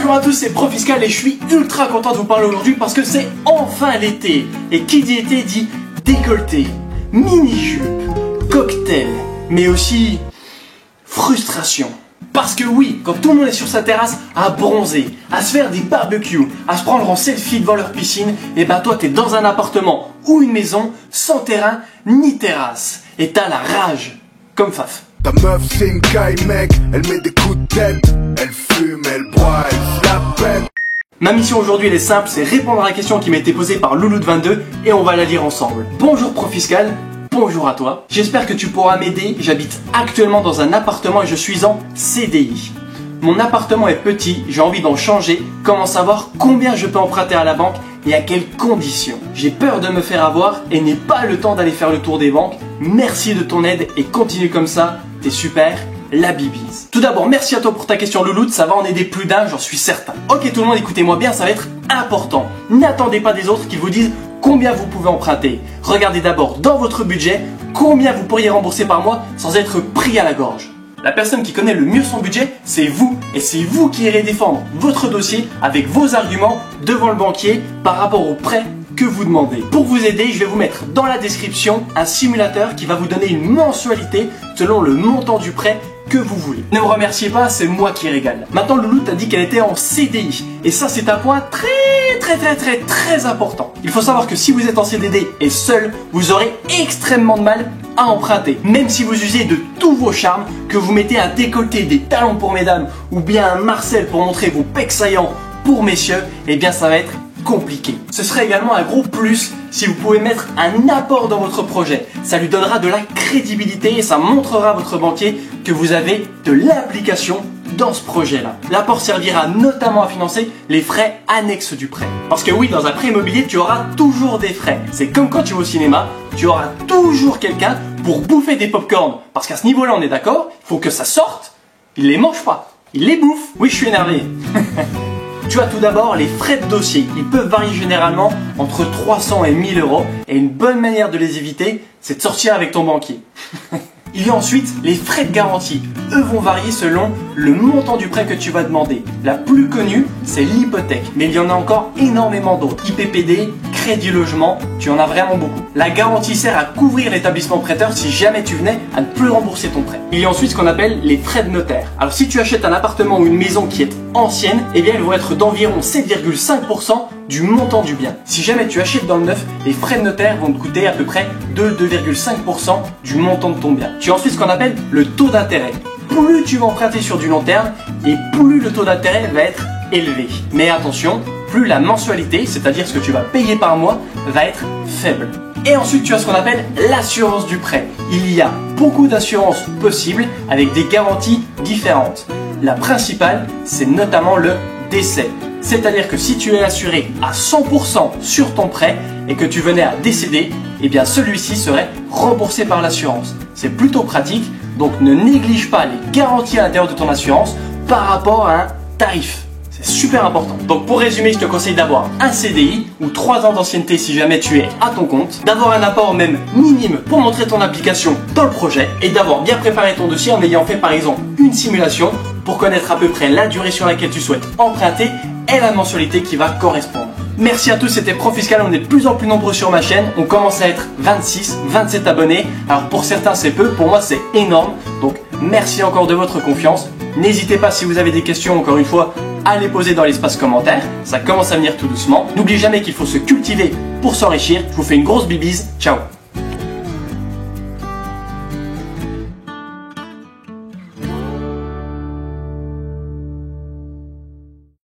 Bonjour à tous, c'est Profiscal et je suis ultra content de vous parler aujourd'hui parce que c'est enfin l'été. Et qui dit été dit décolleté, mini-jupe, cocktail, mais aussi frustration. Parce que oui, quand tout le monde est sur sa terrasse à bronzer, à se faire des barbecues, à se prendre en selfie devant leur piscine, et ben toi t'es dans un appartement ou une maison sans terrain ni terrasse. Et t'as la rage, comme Faf. Ta meuf c'est une caille mec, elle met des coups de tête, elle fume, elle boit, elle se la pète. Ma mission aujourd'hui elle est simple, c'est répondre à la question qui m'a été posée par Loulou de 22 et on va la lire ensemble. Bonjour Profiscal, bonjour à toi. J'espère que tu pourras m'aider, j'habite actuellement dans un appartement et je suis en CDI. Mon appartement est petit, j'ai envie d'en changer, comment savoir combien je peux emprunter à la banque et à quelles conditions. J'ai peur de me faire avoir et n'ai pas le temps d'aller faire le tour des banques. Merci de ton aide et continue comme ça, t'es super, la bibise. Tout d'abord, merci à toi pour ta question Louloute, ça va en aider plus d'un, j'en suis certain. Ok tout le monde, écoutez-moi bien, ça va être important. N'attendez pas des autres qu'ils vous disent combien vous pouvez emprunter. Regardez d'abord dans votre budget combien vous pourriez rembourser par mois sans être pris à la gorge. La personne qui connaît le mieux son budget, c'est vous. Et c'est vous qui irez défendre votre dossier avec vos arguments devant le banquier par rapport au prêt que vous demandez. Pour vous aider, je vais vous mettre dans la description un simulateur qui va vous donner une mensualité selon le montant du prêt que vous voulez. Ne me remerciez pas, c'est moi qui régale. Maintenant, Loulou t'a dit qu'elle était en CDI. Et ça, c'est un point très important. Il faut savoir que si vous êtes en CDD et seul, vous aurez extrêmement de mal à emprunter. Même si vous usez de tous vos charmes, que vous mettez un décolleté, des talons pour mesdames ou bien un Marcel pour montrer vos pecs saillants pour messieurs, eh bien ça va être compliqué. Ce serait également un gros plus si vous pouvez mettre un apport dans votre projet. Ça lui donnera de la crédibilité et ça montrera à votre banquier que vous avez de l'implication dans ce projet-là. L'apport servira notamment à financer les frais annexes du prêt. Parce que oui, dans un prêt immobilier, tu auras toujours des frais. C'est comme quand tu vas au cinéma, tu auras toujours quelqu'un pour bouffer des pop-corn. Parce qu'à ce niveau-là, on est d'accord, il faut que ça sorte. Il les mange pas, il les bouffe. Oui, je suis énervé. Tu as tout d'abord les frais de dossier. Ils peuvent varier généralement entre 300 et 1000 euros. Et une bonne manière de les éviter, c'est de sortir avec ton banquier. Il y a ensuite les frais de garantie. Eux vont varier selon le montant du prêt que tu vas demander. La plus connue, c'est l'hypothèque. Mais il y en a encore énormément d'autres. IPPD, crédit logement, tu en as vraiment beaucoup. La garantie sert à couvrir l'établissement prêteur si jamais tu venais à ne plus rembourser ton prêt. Il y a ensuite ce qu'on appelle les frais de notaire. Alors si tu achètes un appartement ou une maison qui est ancienne, eh bien ils vont être d'environ 7,5% du montant du bien. Si jamais tu achètes dans le neuf, les frais de notaire vont te coûter à peu près 2,5% du montant de ton bien. Tu as ensuite ce qu'on appelle le taux d'intérêt. Plus tu vas emprunter sur du long terme et plus le taux d'intérêt va être élevé. Mais attention, plus la mensualité, c'est-à-dire ce que tu vas payer par mois, va être faible. Et ensuite, tu as ce qu'on appelle l'assurance du prêt. Il y a beaucoup d'assurances possibles avec des garanties différentes. La principale, c'est notamment le décès. C'est-à-dire que si tu es assuré à 100% sur ton prêt et que tu venais à décéder, eh bien celui-ci serait remboursé par l'assurance. C'est plutôt pratique, donc ne néglige pas les garanties à l'intérieur de ton assurance par rapport à un tarif. C'est super important. Donc pour résumer, je te conseille d'avoir un CDI ou 3 ans d'ancienneté si jamais tu es à ton compte, d'avoir un apport même minime pour montrer ton application dans le projet et d'avoir bien préparé ton dossier en ayant fait par exemple une simulation pour connaître à peu près la durée sur laquelle tu souhaites emprunter et la mensualité qui va correspondre. Merci à tous, c'était Profiscal, on est de plus en plus nombreux sur ma chaîne, on commence à être 26, 27 abonnés, alors pour certains c'est peu, pour moi c'est énorme, donc merci encore de votre confiance. N'hésitez pas si vous avez des questions, encore une fois, à les poser dans l'espace commentaire, ça commence à venir tout doucement. N'oubliez jamais qu'il faut se cultiver pour s'enrichir, je vous fais une grosse bibise, ciao.